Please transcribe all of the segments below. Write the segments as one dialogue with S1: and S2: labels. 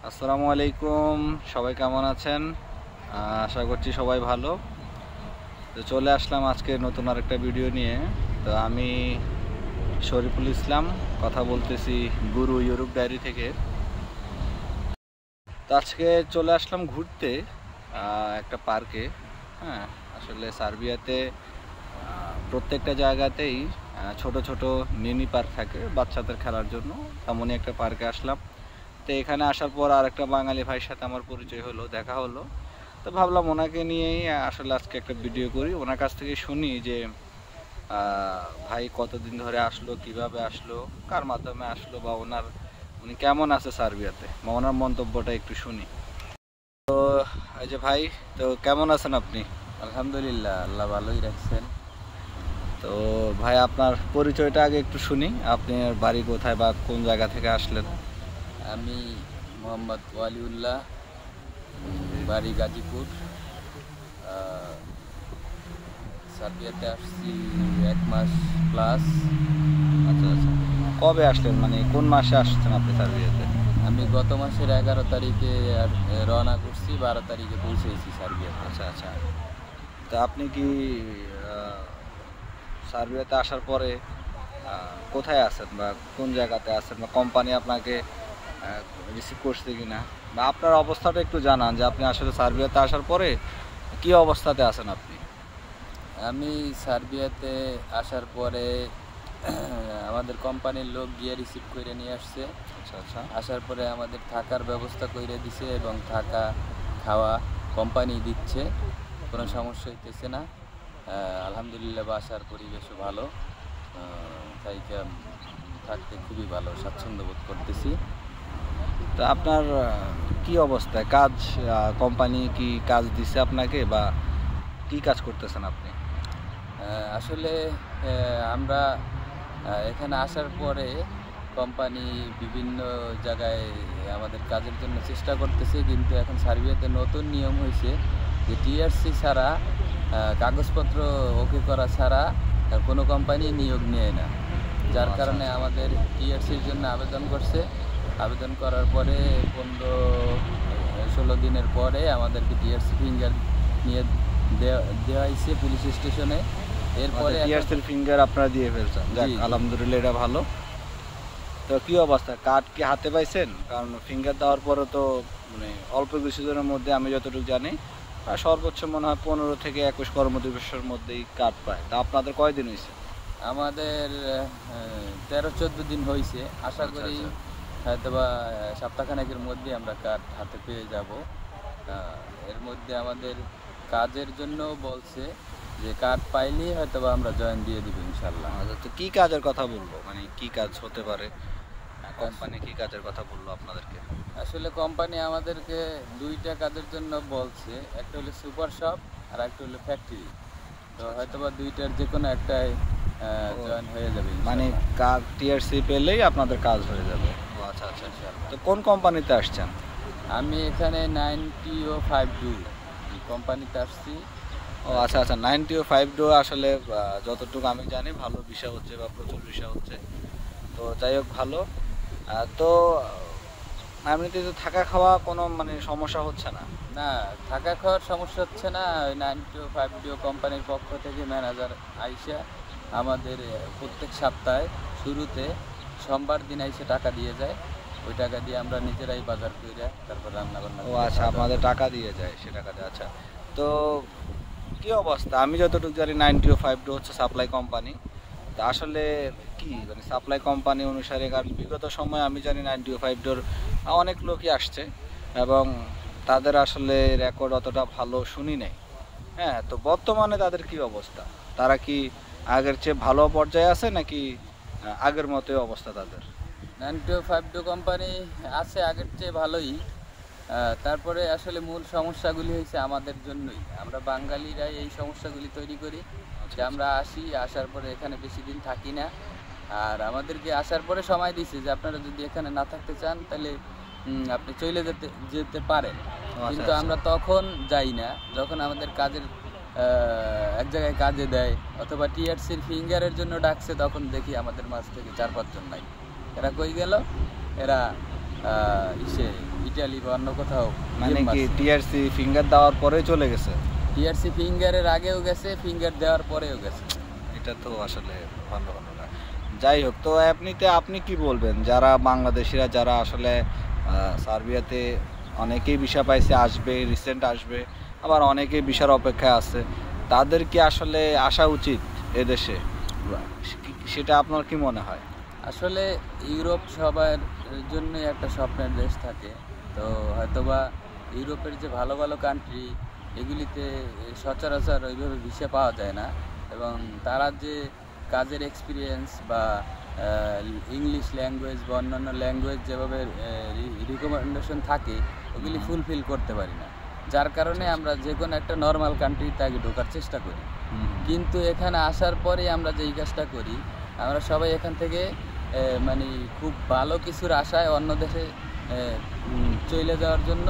S1: আসসালামু আলাইকুম, সবাই কেমন আছেন? আশা করছি সবাই ভালো। তো চলে আসলাম আজকে নতুন আরেকটা ভিডিও নিয়ে। তো আমি শরীফুল ইসলাম কথা বলতেছি গুরু ইউরোপ ডায়েরি থেকে। তো আজকে চলে আসলাম ঘুরতে একটা পার্কে। হ্যাঁ, আসলে সার্বিয়াতে প্রত্যেকটা জায়গাতেই ছোট ছোট মিনি পার্ক থাকে বাচ্চাদের খেলার জন্য। তেমনই একটা পার্কে আসলাম। তো এখানে আসার পর আর একটা বাঙালি ভাইয়ের সাথে আমার পরিচয় হলো, দেখা হলো। তো ভাবলাম ওনাকে নিয়েই আসলে আজকে একটা ভিডিও করি, ওনার কাছ থেকে শুনি যে ভাই কতদিন ধরে আসলো, কিভাবে আসলো, কার মাধ্যমে আসলো, বা উনি কেমন আছে সার্বিয়াতে, বা ওনার মন্তব্যটা একটু শুনি। তো এই যে ভাই, তো কেমন আছেন আপনি?
S2: আলহামদুলিল্লাহ, আল্লাহ ভালোই রাখছেন।
S1: তো ভাই আপনার পরিচয়টা আগে একটু শুনি, আপনার বাড়ি কোথায় বা কোন জায়গা থেকে আসলেন?
S2: আমি মোহাম্মদ ওয়ালিউল্লাহ, বাড়ি গাজীপুর। সার্বিয়াতে আসছি 1 মাস প্লাস।
S1: আচ্ছা আচ্ছা, কবে আসলেন, মানে কোন মাসে আসছেন আপনি সার্বিয়াতে?
S2: আমি গত মাসের 11 তারিখে রওনা করছি, 12 তারিখে পৌঁছেছি সার্বিয়াতে।
S1: আচ্ছা আচ্ছা, তো আপনি কি সার্বিয়াতে আসার পরে কোথায় আছেন, বা কোন জায়গাতে আছেন, বা কোম্পানি আপনাকে রিসিভ করছে কিনা, বা আপনার অবস্থাটা একটু জানান যে আপনি আসলে সার্বিয়াতে আসার পরে কি অবস্থাতে আছেন আপনি?
S2: আমি সার্বিয়াতে আসার পরে আমাদের কোম্পানির লোক গিয়ে রিসিভ করে নিয়ে আসছে।
S1: আচ্ছা আচ্ছা,
S2: আসার পরে আমাদের থাকার ব্যবস্থা করে দিছে এবং থাকা খাওয়া কোম্পানি দিচ্ছে, কোনো সমস্যা হইতেছে না। আলহামদুলিল্লাহ, বাসার পরিবেশও ভালো, তাই থাকতে খুবই ভালো স্বাচ্ছন্দ্য বোধ করতেছি।
S1: তো আপনার কি অবস্থায় কাজ, কোম্পানি কি কাজ দিছে আপনাকে, বা কি কাজ করতেছেন আপনি?
S2: আসলে আমরা এখানে আসার পরে কোম্পানি বিভিন্ন জায়গায় আমাদের কাজের জন্য চেষ্টা করতেছে, কিন্তু এখন সার্বিয়াতে নতুন নিয়ম হয়েছে যে টিআরসি ছাড়া, কাগজপত্র ওকে করা ছাড়া কোনো কোম্পানি নিয়োগ নেয় না। যার কারণে আমাদের টিআরসির জন্য আবেদন করছে। আবেদন করার পরে 15-16 দিনের পরে আমাদেরকে টিআরসি ফিঙ্গার নিয়ে দেওয়া হয়েছে পুলিশ স্টেশনে। এরপরে
S1: টিআরসির ফিঙ্গার আপনারা দিয়ে ফেলছেন, যাক আলহামদুলিল্লাহ, এটা ভালো। তো কি অবস্থা, কার্ড কি হাতে পাইছেন? কারণ ফিঙ্গার দেওয়ার পরে তো মানে অল্প কিছুদিনের মধ্যে, আমি যতটুকু জানি সর্বোচ্চ মনে হয় 15 থেকে 21 কর্মদিবসের মধ্যেই কার্ড পায়। তা আপনাদের কয়দিন হয়েছে?
S2: আমাদের 13-14 দিন হয়েছে। আশা করি হয়তোবা সপ্তাহখানেকের মধ্যে আমরা কার্ড হাতে পেয়ে যাব। এর মধ্যে আমাদের কাজের জন্য বলছে যে কার্ড পাইলেই হয়তোবা আমরা জয়েন দিয়ে দিব ইনশাল্লাহ।
S1: তো কি কাজের কথা বলবো, মানে কি কাজ হতে পারে, কোম্পানি কি কাজের কথা বললো আপনাদেরকে?
S2: আসলে কোম্পানি আমাদেরকে 2টা কাজের জন্য বলছে, একটা হলো সুপার শপ আর একটা হলো ফ্যাক্টরি। তো হয়তোবা 2টার যে কোনো একটাই জয়েন হয়ে যাবে,
S1: মানে কাজ টিআরসি পেলেই আপনাদের কাজ হয়ে যাবে। ও আচ্ছা আচ্ছা, তো কোন কোম্পানিতে আসছেন?
S2: আমি এখানে 9052 কোম্পানিতে আসছি।
S1: ও আচ্ছা আচ্ছা, 9052 আসলে যতটুকু আমি জানি ভালো বিষয় হচ্ছে, বা প্রচুর বিষয় হচ্ছে। তো যাই হোক, ভালো। তো এমনিতে তো থাকা খাওয়া কোনো মানে সমস্যা হচ্ছে না?
S2: না, থাকা খাওয়ার সমস্যা হচ্ছে না। ওই 9052 কোম্পানির পক্ষ থেকে ম্যানেজার আইসা আমাদের প্রত্যেক সপ্তাহে শুরুতে সোমবার দিন আইসে টাকা দিয়ে যায়। ওই টাকা দিয়ে আমরা নিজেরাই বাজার করে তারপর রান্না বান্না।
S1: ও আচ্ছা, আপনাদের টাকা দিয়ে যায়, সে টাকা দিয়ে। আচ্ছা, তো কি অবস্থা? আমি যতটুকু জানি 9052 হচ্ছে সাপ্লাই কোম্পানি। তা আসলে কি মানে সাপ্লাই কোম্পানি অনুসারে, কারণ বিগত সময় আমি জানি 9052 অনেক লোকই আসছে, এবং তাদের আসলে রেকর্ড অতটা ভালো শুনি নাই। হ্যাঁ, তো বর্তমানে তাদের কি অবস্থা? তারা কি আগের চেয়ে ভালো পর্যায়ে আছে, নাকি আগের মতোই অবস্থা তাদের?
S2: 9052 কোম্পানি আছে আগের চেয়ে ভালোই। তারপরে আসলে মূল সমস্যাগুলি হয়েছে আমাদের জন্যই। আমরা বাঙালিরাই এই সমস্যাগুলি তৈরি করি, যে আমরা আসার পরে এখানে বেশি দিন থাকি না। আর আমাদেরকে আসার পরে সময় দিছে যে আপনারা যদি এখানে না থাকতে চান তাহলে আপনি চলে যেতে পারেন, কিন্তু আমরা তখন যাই না। যখন আমাদের কাজের এক জায়গায় কাজে দেয় অথবা টিআরসির ফিঙ্গারের জন্য ডাকছে, তখন দেখি আমাদের মাঝ থেকে 4-5 জন নাই। এরা কই গেল? এরা ইসে ইটালি বা অন্য কোথাও।
S1: মানে কি টিআরসি ফিঙ্গার দেওয়ার পরে চলে গেছে?
S2: টিআরসি ফিঙ্গারের আগেও গেছে, ফিঙ্গার দেওয়ার পরেও গেছে।
S1: এটা তো আসলে ভালো হলো না। যাই হোক, তো আপনি কি বলবেন যারা বাংলাদেশিরা যারা আসলে সার্বিয়াতে অনেকেই ভিসা পাইছে, আসবে, রিসেন্ট আসবে, আবার অনেকেই ভিসার অপেক্ষায় আছে, তাদের কি আসলে আসা উচিত এদেশে? সেটা আপনার কি মনে হয়?
S2: আসলে ইউরোপ সবার জন্যই একটা স্বপ্নের দেশ থাকে। তো হয়তোবা ইউরোপের যে ভালো ভালো কান্ট্রি, এগুলিতে সচরাচর ওইভাবে ভিসা পাওয়া যায় না, এবং তারা যে কাজের এক্সপিরিয়েন্স বা ইংলিশ ল্যাঙ্গুয়েজ বা অন্যান্য ল্যাঙ্গুয়েজ যেভাবে রিকমেন্ডেশন থাকে, ওগুলি ফুলফিল করতে পারি না, যার কারণে আমরা যে কোনো একটা নর্মাল কান্ট্রিতে আগে ঢোকার চেষ্টা করি। কিন্তু এখানে আসার পরে আমরা যেই কাজটা করি, আমরা সবাই এখান থেকে মানে খুব ভালো কিছুর আশায় অন্য দেশে চলে যাওয়ার জন্য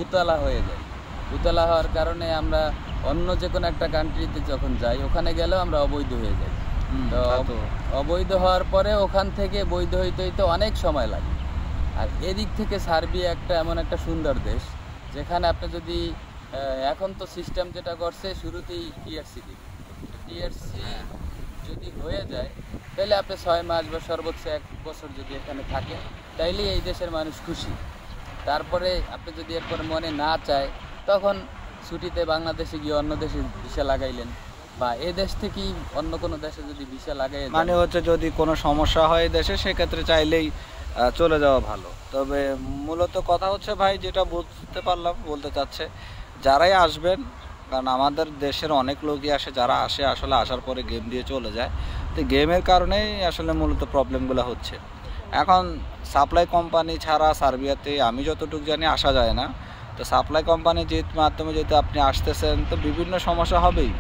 S2: উতলা হয়ে যাই। উতলা হওয়ার কারণে আমরা অন্য যে কোনো একটা কান্ট্রিতে যখন যাই, ওখানে গেলেও আমরা অবৈধ হয়ে যাই। তো অবৈধ হওয়ার পরে ওখান থেকে বৈধ হইতে হইতে অনেক সময় লাগে। আর এদিক থেকে সার্বিয়া এমন একটা সুন্দর দেশ, যেখানে আপনি যদি এখন তো সিস্টেম যেটা করছে, শুরুতেই টিআরসি দিবে। টিআরসি যদি হয়ে যায়, তাহলে আপনি 6 মাস বা সর্বোচ্চ 1 বছর যদি এখানে থাকেন, তাইলেই এই দেশের মানুষ খুশি। তারপরে আপনি যদি এরপরে মনে না চায়, তখন ছুটিতে বাংলাদেশে গিয়ে অন্য দেশে ভিসা লাগাইলেন, বা এ দেশ থেকেই অন্য কোনো দেশে যদি ভিসা লাগাই,
S1: মানে হচ্ছে যদি কোনো সমস্যা হয় দেশে, সেক্ষেত্রে চাইলেই চলে যাওয়া ভালো। তবে মূলত কথা হচ্ছে ভাই, যেটা বলতে চাচ্ছে, যারাই আসবেন, কারণ আমাদের দেশের অনেক লোকই আসে, যারা আসলে আসার পরে গেম দিয়ে চলে যায়, তো গেমের কারণেই আসলে মূলত প্রবলেমগুলো হচ্ছে। এখন সাপ্লাই কোম্পানি ছাড়া সার্বিয়াতে আমি যতটুকু জানি আসা যায় না। তো সাপ্লাই কোম্পানির মাধ্যমে যেহেতু আপনি আসতেছেন, তো বিভিন্ন সমস্যা হবেই।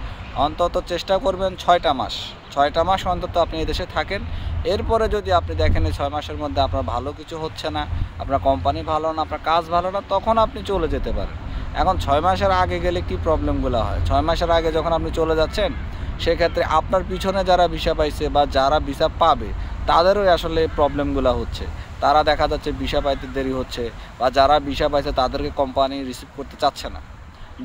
S1: অন্তত চেষ্টা করবেন 6টা মাস অন্তত আপনি এই দেশে থাকেন। এরপরে যদি আপনি দেখেন এই 6 মাসের মধ্যে আপনার ভালো কিছু হচ্ছে না, আপনার কোম্পানি ভালো না, আপনার কাজ ভালো না, তখন আপনি চলে যেতে পারেন। এখন 6 মাসের আগে গেলে কি প্রবলেমগুলো হয়, 6 মাসের আগে যখন আপনি চলে যাচ্ছেন, সেক্ষেত্রে আপনার পিছনে যারা ভিসা পাইছে বা যারা ভিসা পাবে, তাদেরও আসলে প্রবলেমগুলো হচ্ছে। তারা দেখা যাচ্ছে ভিসা পাইতে দেরি হচ্ছে, বা যারা ভিসা পাইছে তাদেরকে কোম্পানি রিসিভ করতে চাচ্ছে না।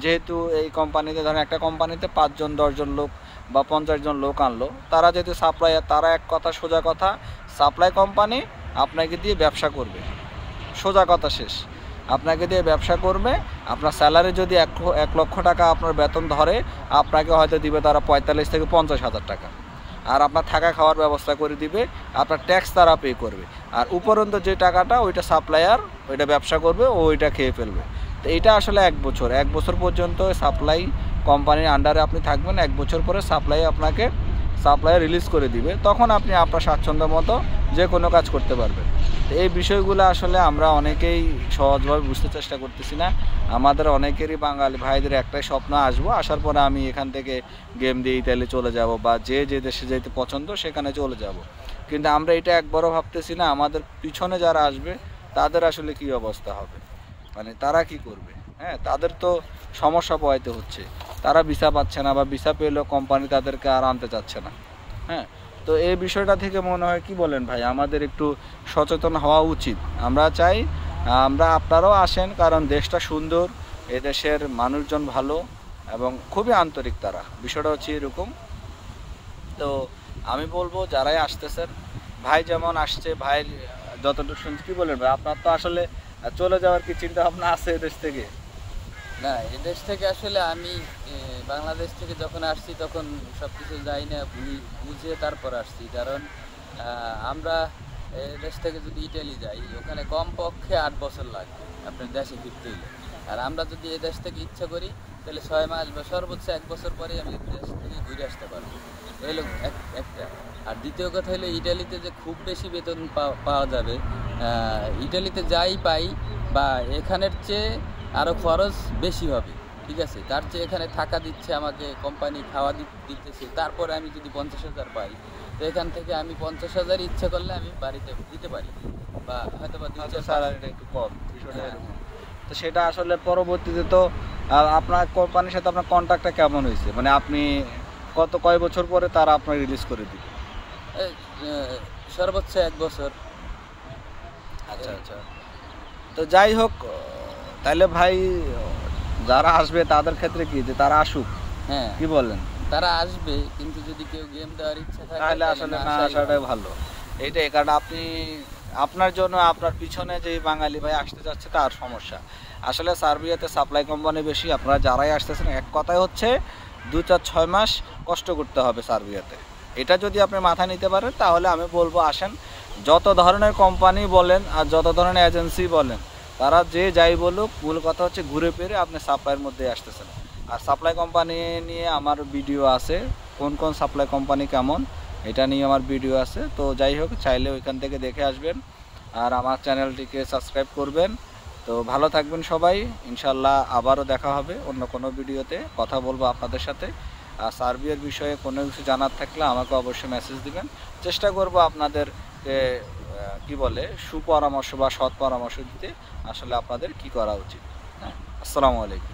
S1: যেহেতু এই কোম্পানিতে ধরেন একটা কোম্পানিতে 5 জন 10 জন লোক বা 50 জন লোক আনলো, তারা যেহেতু সাপ্লায়ার, তারা এক কথা সোজা কথা, সাপ্লাই কোম্পানি আপনাকে দিয়ে ব্যবসা করবে, সোজা কথা শেষ। আপনাকে দিয়ে ব্যবসা করবে, আপনার স্যালারি যদি 1 লক্ষ টাকা আপনার বেতন ধরে, আপনাকে হয়তো দিবে তারা 45 থেকে 50,000 টাকা, আর আপনার থাকা খাওয়ার ব্যবস্থা করে দিবে, আপনার ট্যাক্স তারা পে করবে, আর উপরন্ত যে টাকাটা ওইটা সাপ্লায়ার ওইটা ব্যবসা করবে, ও ওইটা খেয়ে ফেলবে। তো এটা আসলে 1 বছর পর্যন্ত সাপ্লাই কোম্পানির আন্ডারে আপনি থাকবেন। 1 বছর পরে সাপ্লাই রিলিজ করে দিবে, তখন আপনি আপনার স্বাচ্ছন্দ্য মতো যে কোনো কাজ করতে পারবেন। তো এই বিষয়গুলো আসলে আমরা অনেকেই সহজভাবে বুঝতে চেষ্টা করতেছি না। আমাদের অনেকেরই বাঙালি ভাইদের একটাই স্বপ্ন, আসার পরে আমি এখান থেকে গেম দিয়ে ইতালি চলে যাব, বা যে দেশে যেতে পছন্দ সেখানে চলে যাব। কিন্তু আমরা এটা একবারও ভাবতেছি না আমাদের পিছনে যারা আসবে তাদের আসলে কি অবস্থা হবে, মানে তারা কি করবে। হ্যাঁ, তাদের তো সমস্যা পোহাইতে হচ্ছে, তারা ভিসা পাচ্ছে না, বা ভিসা পেলেও কোম্পানি তাদেরকে আর আনতে চাচ্ছে না। হ্যাঁ, তো এই বিষয়টা থেকে মনে হয়, কি বলেন ভাই, আমাদের একটু সচেতন হওয়া উচিত। আমরা চাই আপনারাও আসেন, কারণ দেশটা সুন্দর, এদেশের মানুষজন ভালো এবং খুবই আন্তরিক তারা, বিষয়টা হচ্ছে এরকম। তো আমি বলবো যারাই আসতেছেন, ভাই যেমন আসছে, ভাইয়ের যতটুকু শুনছি, কি বলেন ভাই, আপনার তো আসলে চলে যাওয়ার কি চিন্তা ভাবনা আছে এদেশ থেকে?
S2: না, এদেশ থেকে আসলে আমি বাংলাদেশ থেকে যখন আসছি, তখন সব কিছু যাই না, বুঝে তারপর আসছি। কারণ আমরা দেশ থেকে যদি ইটালি যাই, ওখানে কমপক্ষে 8 বছর লাগবে আপনার দেশে ফিরতে হইলে। আর আমরা যদি এ দেশ থেকে ইচ্ছা করি, তাহলে 6 মাস বা সর্বোচ্চ 1 বছর পরে আমি দেশ থেকে ঘুরে আসতে পারবো। এই হলো একটা। আর দ্বিতীয় কথা হলো, ইটালিতে যে খুব বেশি বেতন পাওয়া যাবে, ইটালিতে যাই পাই, বা এখানের চেয়ে আরও খরচ বেশি হবে, ঠিক আছে। তার চেয়ে এখানে থাকা দিচ্ছে আমাকে কোম্পানি, খাওয়া দিতেছে, তারপরে আমি যদি 50,000 পাই, তো এখান থেকে আমি 50,000 ইচ্ছা করলে আমি বাড়িতে দিতে পারি, বা হয়তো বা
S1: স্যালারিটা একটু কম, বিষয়টা এরকম। তো সেটা আসলে পরবর্তীতে তো আপনার কোম্পানির সাথে আপনার কন্ট্রাক্টটা কেমন হয়েছে, মানে আপনি কয় বছর পরে তারা আপনার রিলিজ করে দিবে?
S2: সর্বোচ্চ 1 বছর।
S1: আচ্ছা আচ্ছা। তো যাই হোক, তাহলে ভাই যারা আসবে তাদের ক্ষেত্রে কি যে তারা আসুক,
S2: হ্যাঁ
S1: কি বলেন?
S2: তারা আসবে, কিন্তু যদি কেউ গেম দেওয়ার ইচ্ছা থাকে
S1: তাহলে আসলে না আসাটাই ভালো। এইটাই, কারণ আপনি আপনার জন্য আপনার পিছনে যে বাঙালি ভাই আসতে যাচ্ছে তার সমস্যা। আসলে সার্বিয়াতে সাপ্লাই কোম্পানি বেশি, আপনারা যারাই আসতেছেন এক কথায় হচ্ছে 2-4-6 মাস কষ্ট করতে হবে সার্বিয়াতে। এটা যদি আপনি মাথায় নিতে পারেন তাহলে আমি বলবো আসেন। যত ধরনের কোম্পানি বলেন আর যত ধরনের এজেন্সি বলেন, তারা যে যাই বলুক, মূল কথা হচ্ছে ঘুরে ফিরে আপনি সাপ্লাইয়ের মধ্যে আসতেছেন। আর সাপ্লাই কোম্পানি নিয়ে আমার ভিডিও আছে, কোন কোন সাপ্লাই কোম্পানি কেমন, এটা নিয়ে আমার ভিডিও আছে। তো যাই হোক, চাইলে ওইখান থেকে দেখে আসবেন আর আমার চ্যানেলটিকে সাবস্ক্রাইব করবেন। তো ভালো থাকবেন সবাই, ইনশাল্লাহ আবারও দেখা হবে অন্য কোনো ভিডিওতে, কথা বলবো আপনাদের সাথে। আর সার্বিয়ার বিষয়ে কোনো কিছু জানার থাকলে আমাকে অবশ্যই মেসেজ দিবেন, চেষ্টা করব আপনাদেরকে কি বলে সুপরামর্শ বা সৎ পরামর্শ দিতে আসলে আপনাদের কি করা উচিত। হ্যাঁ, আসসালামু আলাইকুম।